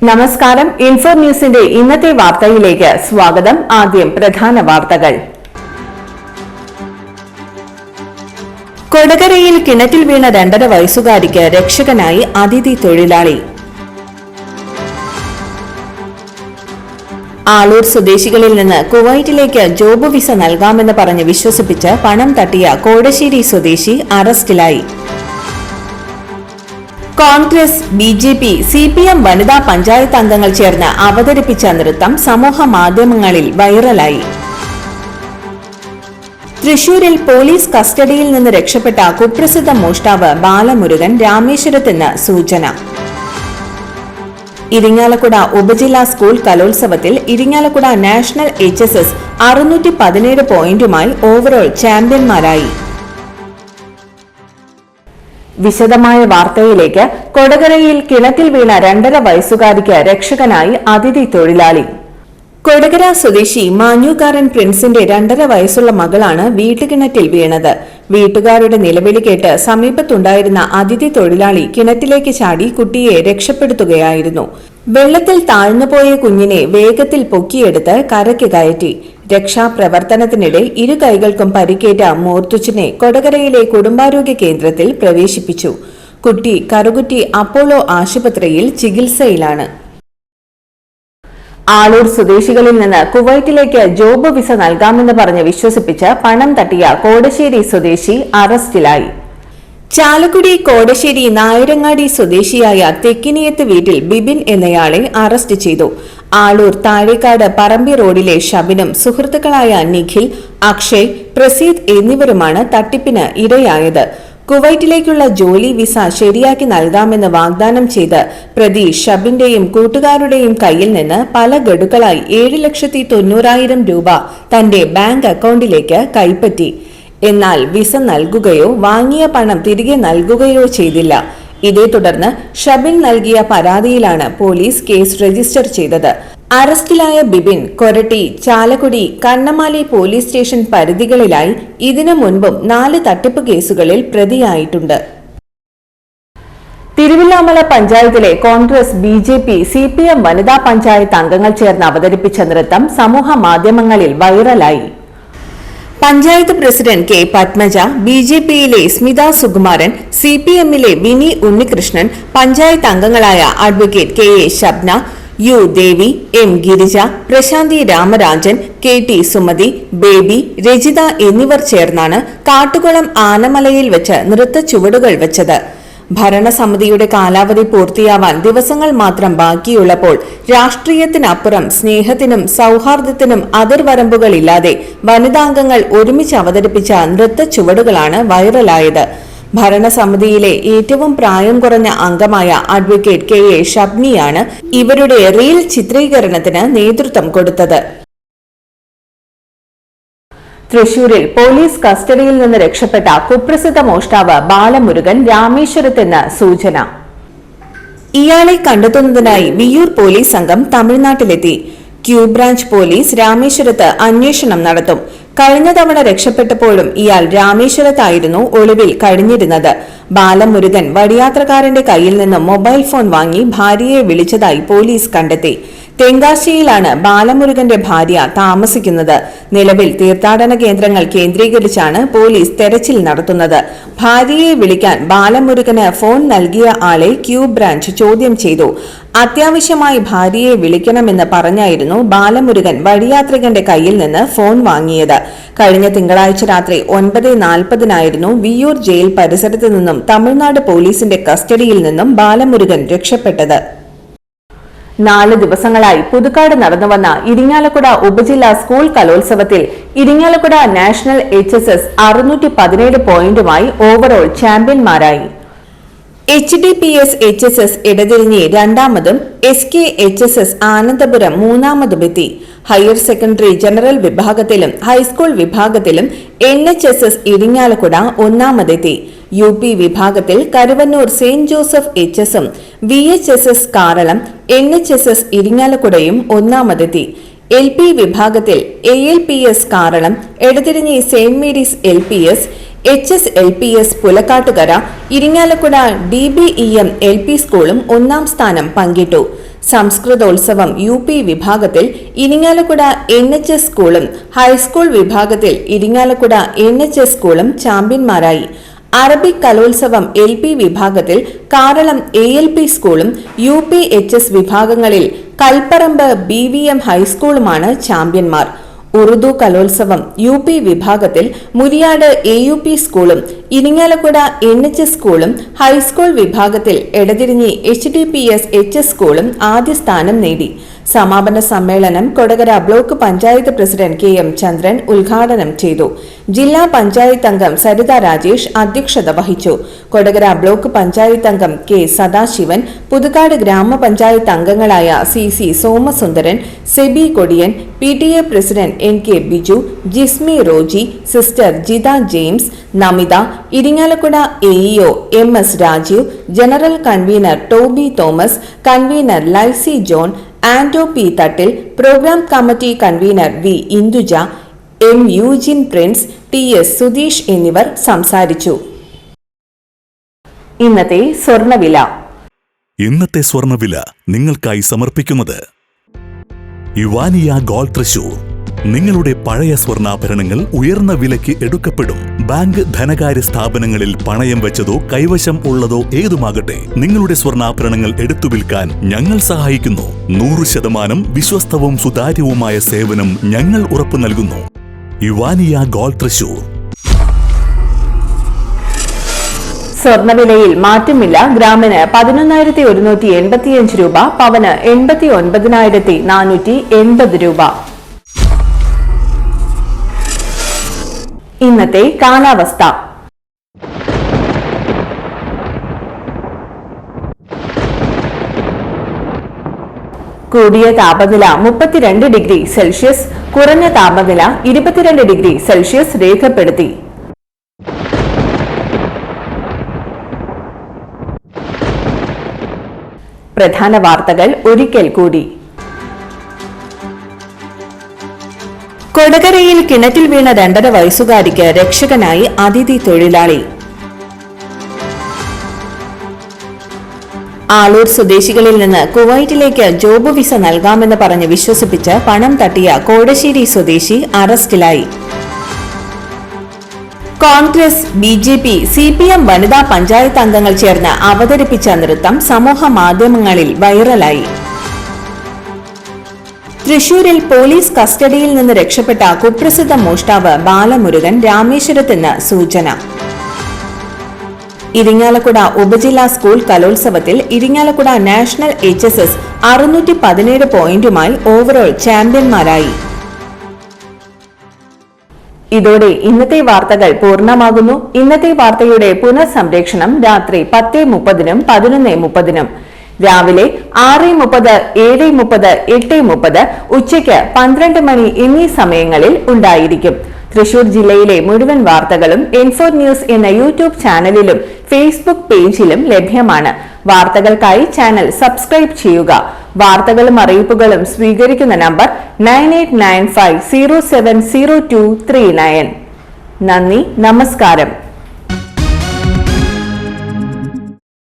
നമസ്കാരം. ഇൻഫോ ന്യൂസിന്റെ ഇന്നത്തെ വാർത്തയിലേക്ക് സ്വാഗതം. ആദ്യം പ്രധാന വാർത്തകൾ. കൊടകരയിൽ കിണറ്റിൽ വീണ 2.5 വയസ്സുകാരിക്ക് രക്ഷകനായി അതിഥി തൊഴിലാളി. ആളൂർ സ്വദേശികളിൽ നിന്ന് കുവൈറ്റിലേക്ക് ജോബ് വിസ നൽകാമെന്ന് പറഞ്ഞ് വിശ്വസിപ്പിച്ച് പണം തട്ടിയ കോടശ്ശേരി സ്വദേശി അറസ്റ്റിലായി. കോൺഗ്രസ്, ബിജെപി, സിപിഎം വനിതാ പഞ്ചായത്ത് അംഗങ്ങൾ ചേർന്ന് അവതരിപ്പിച്ച നൃത്തം സമൂഹ മാധ്യമങ്ങളിൽ വൈറലായി. തൃശൂരിൽ പോലീസ് കസ്റ്റഡിയിൽ നിന്ന് രക്ഷപ്പെട്ട കുപ്രസിദ്ധ മോഷ്ടാവ് ബാലമുരുകൻ രാമേശ്വരത്തെന്ന് സൂചന. ഇരിങ്ങാലക്കുട ഉപജില്ലാ സ്കൂൾ കലോത്സവത്തിൽ ഇരിങ്ങാലക്കുട നാഷണൽ HSS 617 പോയിന്റുമായി ഓവറോൾ ചാമ്പ്യന്മാരായി. വിശദമായ വാർത്തയിലേക്ക്. കൊടകരയിൽ കിണറ്റിൽ വീണ 2.5 വയസ്സുകാരിക്ക് രക്ഷകനായി അതിഥി തൊഴിലാളി. കൊടകര സ്വദേശി മാഞ്ഞൂക്കാരൻ പ്രിൻസിന്റെ 2.5 വയസ്സുള്ള മകളാണ് വീട്ടുകിണറ്റിൽ വീണത്. വീട്ടുകാരുടെ നിലവിളി കേട്ട് സമീപത്തുണ്ടായിരുന്ന അതിഥി തൊഴിലാളി കിണറ്റിലേക്ക് ചാടി കുട്ടിയെ രക്ഷപ്പെടുത്തുകയായിരുന്നു. വെള്ളത്തിൽ താഴ്ന്നുപോയ കുഞ്ഞിനെ വേഗത്തിൽ പൊക്കിയെടുത്ത് കരയ്ക്ക് കയറ്റി. രക്ഷാപ്രവർത്തനത്തിനിടെ 2 കൈകൾക്കും പരിക്കേറ്റ മോർത്തുച്ചിനെ കൊടകരയിലെ കുടുംബാരോഗ്യ കേന്ദ്രത്തിൽ പ്രവേശിപ്പിച്ചു. കുട്ടി കറുകുറ്റി അപ്പോളോ ആശുപത്രിയിൽ ചികിത്സയിലാണ്. ആളൂർ സ്വദേശികളിൽ നിന്ന് കുവൈറ്റിലേക്ക് ജോബ് വിസ നൽകാമെന്ന് പറഞ്ഞ് വിശ്വസിപ്പിച്ച് പണം തട്ടിയ കോടശ്ശേരി സ്വദേശി അറസ്റ്റിലായി. ചാലക്കുടി കോടശ്ശേരി നായരങ്ങാടി സ്വദേശിയായ തെക്കിനിയത്ത് വീട്ടിൽ ബിബിൻ എന്നയാളെ അറസ്റ്റ് ചെയ്തു. ആളൂർ താഴേക്കാട് പറമ്പി റോഡിലെ ഷബിനും സുഹൃത്തുക്കളായ നിഖിൽ, അക്ഷയ്, പ്രസീദ് എന്നിവരുമാണ് തട്ടിപ്പിന് ഇരയായത്. കുവൈറ്റിലേക്കുള്ള ജോലി വിസ ശരിയാക്കി നൽകാമെന്ന് വാഗ്ദാനം ചെയ്ത് പ്രതി ഷബിന്റെയും കൂട്ടുകാരുടെയും കയ്യിൽ നിന്ന് പല ഗഡുക്കളായി 7,90,000 രൂപ തന്റെ ബാങ്ക് അക്കൗണ്ടിലേക്ക് കൈപ്പറ്റി. എന്നാൽ വിസ നൽകുകയോ വാങ്ങിയ പണം തിരികെ നൽകുകയോ ചെയ്തില്ല. ഇതേ തുടർന്ന് ഷബിൻ നൽകിയ പരാതിയിലാണ് പോലീസ് കേസ് രജിസ്റ്റർ ചെയ്തത്. അറസ്റ്റിലായ ബിബിൻ കൊരട്ടി, ചാലക്കുടി, കണ്ണമാലി പോലീസ് സ്റ്റേഷൻ പരിധികളിലായി ഇതിനു മുൻപും 4 തട്ടിപ്പ് കേസുകളിൽ പ്രതിയായിട്ടുണ്ട്. തിരുവില്ലാമല പഞ്ചായത്തിലെ കോൺഗ്രസ്, ബിജെപി, സിപിഎം വനിതാ പഞ്ചായത്ത് അംഗങ്ങൾ ചേർന്ന് അവതരിപ്പിച്ച നൃത്തം സമൂഹ മാധ്യമങ്ങളിൽ വൈറലായി. പഞ്ചായത്ത് പ്രസിഡന്റ് കെ പത്മജ, ബിജെപിയിലെ സ്മിത സുകുമാരൻ, സിപിഎമ്മിലെ വിനി ഉണ്ണികൃഷ്ണൻ, പഞ്ചായത്ത് അംഗങ്ങളായ advocate K A Shabna, U Devi, M Girija, Prashanthi Ramarajan, K T Sumathi, Baby, Rajitha എന്നിവർ ചേർന്നാണ് കാട്ടുകുളം ആനമലയിൽ വെച്ച് നൃത്ത ചുവടുകൾ വെച്ചത്. ഭരണസമിതിയുടെ കാലാവധി പൂർത്തിയാവാൻ ദിവസങ്ങൾ മാത്രം ബാക്കിയുള്ളപ്പോൾ രാഷ്ട്രീയത്തിനപ്പുറം സ്നേഹത്തിനും സൗഹാർദ്ദത്തിനും അതിർവരമ്പുകളില്ലാതെ വനിതാംഗങ്ങൾ ഒരുമിച്ച് അവതരിപ്പിച്ച നൃത്ത ചുവടുകളാണ് വൈറലായത്. ഭരണസമിതിയിലെ ഏറ്റവും പ്രായം കുറഞ്ഞ അംഗമായ അഡ്വക്കേറ്റ് കെ എ ഷബ്നിയാണ് ഇവരുടെ റീൽ ചിത്രീകരണത്തിന് നേതൃത്വം കൊടുത്തത്. തൃശൂരിൽ പോലീസ് കസ്റ്റഡിയിൽ നിന്ന് രക്ഷപ്പെട്ട കുപ്രസിദ്ധ മോഷ്ടാവ് ബാലമുരുകൻ രാമേശ്വരത്തെന്ന് സൂചന. ഇയാളെ കണ്ടെത്തുന്നതിനായി വിയ്യൂർ പോലീസ് സംഘം തമിഴ്നാട്ടിലെത്തി. ക്യൂ ബ്രാഞ്ച് പോലീസ് രാമേശ്വരത്ത് അന്വേഷണം നടത്തും. കഴിഞ്ഞ തവണ രക്ഷപ്പെട്ടപ്പോഴും ഇയാൾ രാമേശ്വരത്തായിരുന്നു ഒളിവിൽ കഴിഞ്ഞിരുന്നത്. ബാലമുരുകൻ വഴിയാത്രക്കാരന്റെ കയ്യിൽ നിന്ന് മൊബൈൽ ഫോൺ വാങ്ങി ഭാര്യയെ വിളിച്ചതായി പോലീസ് കണ്ടെത്തി. തെങ്കാശിയിലാണ് ബാലമുരുകന്റെ ഭാര്യ താമസിക്കുന്നത്. നിലവിൽ തീർത്ഥാടന കേന്ദ്രങ്ങൾ കേന്ദ്രീകരിച്ചാണ് പോലീസ് തെരച്ചിൽ നടത്തുന്നത്. ഭാര്യയെ വിളിക്കാൻ ബാലമുരുകന് ഫോൺ നൽകിയ ആളെ ക്യൂ ബ്രാഞ്ച് ചോദ്യം ചെയ്തു. അത്യാവശ്യമായി ഭാര്യയെ വിളിക്കണമെന്ന് പറഞ്ഞായിരുന്നു ബാലമുരുകൻ വഴിയാത്രികന്റെ കയ്യിൽ നിന്ന് ഫോൺ വാങ്ങിയത്. കഴിഞ്ഞ തിങ്കളാഴ്ച രാത്രി 9:40 വിയ്യൂർ ജയിൽ പരിസരത്ത് നിന്നും തമിഴ്നാട് പോലീസിന്റെ കസ്റ്റഡിയിൽ നിന്നും ബാലമുരുകൻ രക്ഷപ്പെട്ടത്. 4 ദിവസങ്ങളായി പുതുക്കാട് നടന്നുവന്ന ഇരിങ്ങാലക്കുട ഉപജില്ലാ സ്കൂൾ കലോത്സവത്തിൽ ഇരിങ്ങാലക്കുട നാഷണൽ HSS 617 പോയിന്റുമായി ഓവറോൾ ചാമ്പ്യന്മാരായി. HDPS HSS ഇടതിരിഞ്ഞി 2ാമതും SKHSS ആനന്ദപുരം 3ാമതുമെത്തി. ഹയർ സെക്കൻഡറി ജനറൽ വിഭാഗത്തിലും ഹൈസ്കൂൾ വിഭാഗത്തിലും NHSS ഇരിങ്ങാലക്കുട 1ാമതെത്തി. UP വിഭാഗത്തിൽ കരുവന്നൂർ സെന്റ് ജോസഫ് HSഉം VHSS കാറളം NHSS ഇരിങ്ങാലക്കുടയും 1ാമതെത്തി. LP വിഭാഗത്തിൽ ALPS Karalam, Edathirinji saint Mary's LPS, HSLPS Pulakkattukara, Irinjalakuda DBEM LP സ്കൂളും 1ാം സ്ഥാനം പങ്കിട്ടു. സംസ്കൃതോത്സവം UP വിഭാഗത്തിൽ ഇരിങ്ങാലക്കുട NHS സ്കൂളും ഹൈസ്കൂൾ വിഭാഗത്തിൽ ഇരിങ്ങാലക്കുട NHS സ്കൂളും ചാമ്പ്യന്മാരായി. അറബിക് കലോത്സവം LP വിഭാഗത്തിൽ കാരളം ALP സ്കൂളും UPHS വിഭാഗങ്ങളിൽ കൽപ്പറമ്പ് BVM ഹൈസ്കൂളുമാണ് ചാമ്പ്യന്മാർ. ഉറുദു കലോത്സവം UP വിഭാഗത്തിൽ മുരിയാട് AUP സ്കൂളും ഇരിങ്ങാലക്കുട NHS സ്കൂളും ഹൈസ്കൂൾ വിഭാഗത്തിൽ എടതിരിഞ്ഞി HDPS HS സ്കൂളും ആദ്യ സ്ഥാനം നേടി. സമാപന സമ്മേളനം Kodakara block panchayat president KM ചന്ദ്രൻ ഉദ്ഘാടനം ചെയ്തു. ജില്ലാ പഞ്ചായത്ത് അംഗം സരിത രാജേഷ് അധ്യക്ഷത വഹിച്ചു. കൊടകര ബ്ലോക്ക് പഞ്ചായത്ത് അംഗം K സദാശിവൻ, പുതുക്കാട് ഗ്രാമപഞ്ചായത്ത് അംഗങ്ങളായ CC Somasundaran, Sebi Kodiyan, PTA president NK Biju, Jismi Roji, sister Jitha James, Namitha, Irinjalakuda AEO MS Rajeev, general convener Toby Thomas, convener Laisy John, Anto P Thattil, programme committee convener V Induja, M Eugene Prince, TS Sudheesh എന്നിവർ സംസാരിച്ചു. ഇന്നത്തെ സ്വർണ്ണവില നിങ്ങൾക്കായി സമർപ്പിക്കുന്നത് ഇവാനിയ ഗോൾഡ് തൃശൂർ. നിങ്ങളുടെ പഴയ സ്വർണ്ണാഭരണങ്ങൾ ഉയർന്ന വിലയ്ക്ക് എടുക്കപ്പെടും. ബാങ്ക്, ധനകാര്യ സ്ഥാപനങ്ങളിൽ പണയം വെച്ചതോ കൈവശം ഉള്ളതോ ഏതുമാകട്ടെ, നിങ്ങളുടെ സ്വർണ്ണാഭരണങ്ങൾ എടുത്തു വിൽക്കാൻ ഞങ്ങൾ സഹായിക്കുന്നു. 100% വിശ്വസ്തവും സുതാര്യവുമായ സേവനം ഞങ്ങൾ ഉറപ്പു നൽകുന്നു. ഇവാനിയ ഗോൾഡ് തൃശൂർ. സ്വർണ്ണവിലയിൽ മാറ്റമില്ല. ഗ്രാമിന് 11,185 രൂപ, പവന് 89,480 രൂപ. ഇന്നത്തെ കാലാവസ്ഥ. കൂടിയ താപനില 32 ഡിഗ്രി സെൽഷ്യസ്, കുറഞ്ഞ താപനില 22 ഡിഗ്രി സെൽഷ്യസ് രേഖപ്പെടുത്തി. പ്രധാന വാർത്തകൾ ഒരിക്കൽ കൂടി. കൊടകരയിൽ കിണറ്റിൽ വീണ 2.5 വയസ്സുകാരിക്ക് രക്ഷകനായി അതിഥി തൊഴിലാളി. ആളൂർ സ്വദേശികളിൽ നിന്ന് കുവൈറ്റിലേക്ക് ജോബ് വിസ നൽകാമെന്ന് പറഞ്ഞ് വിശ്വസിപ്പിച്ച് പണം തട്ടിയ കോടശ്ശേരി സ്വദേശി അറസ്റ്റിലായി. കോൺഗ്രസ്, BJP, CPM വനിതാ പഞ്ചായത്ത് അംഗങ്ങൾ ചേർന്ന് അവതരിപ്പിച്ച നൃത്തം സമൂഹ മാധ്യമങ്ങളിൽ വൈറലായി. തൃശൂരിൽ പോലീസ് കസ്റ്റഡിയിൽ നിന്ന് രക്ഷപ്പെട്ട കുപ്രസിദ്ധ മോഷ്ടാവ് ബാലമുരുകൻ രാമേശ്വരത്തെന്ന് സൂചന. ഇരിങ്ങാലക്കുട ഉപജില്ലാ സ്കൂൾ കലോത്സവത്തിൽ ഇരിങ്ങാലക്കുട നാഷണൽ HSS 617 പോയിന്റുമായി ഓവറോൾ ചാമ്പ്യന്മാരായി. ഇതോടെ ഇന്നത്തെ വാർത്തകൾ പൂർണ്ണമാകുന്നു. ഇന്നത്തെ വാർത്തയുടെ പുനഃസംപ്രേഷണം രാത്രി 10:30-നും 11:30-നും, രാവിലെ 6:30, 7:30, 8:30, ഉച്ചയ്ക്ക് 12 മണി എന്നീ സമയങ്ങളിൽ ഉണ്ടായിരിക്കും. തൃശൂർ ജില്ലയിലെ മുഴുവൻ വാർത്തകളും N4 ന്യൂസ് എന്ന യൂട്യൂബ് ചാനലിലും ഫേസ്ബുക്ക് പേജിലും ലഭ്യമാണ്. വാർത്തകൾക്കായി ചാനൽ സബ്സ്ക്രൈബ് ചെയ്യുക. വാർത്തകളും അറിയിപ്പുകളും സ്വീകരിക്കുന്ന നമ്പർ 9895070239. നന്ദി, നമസ്കാരം.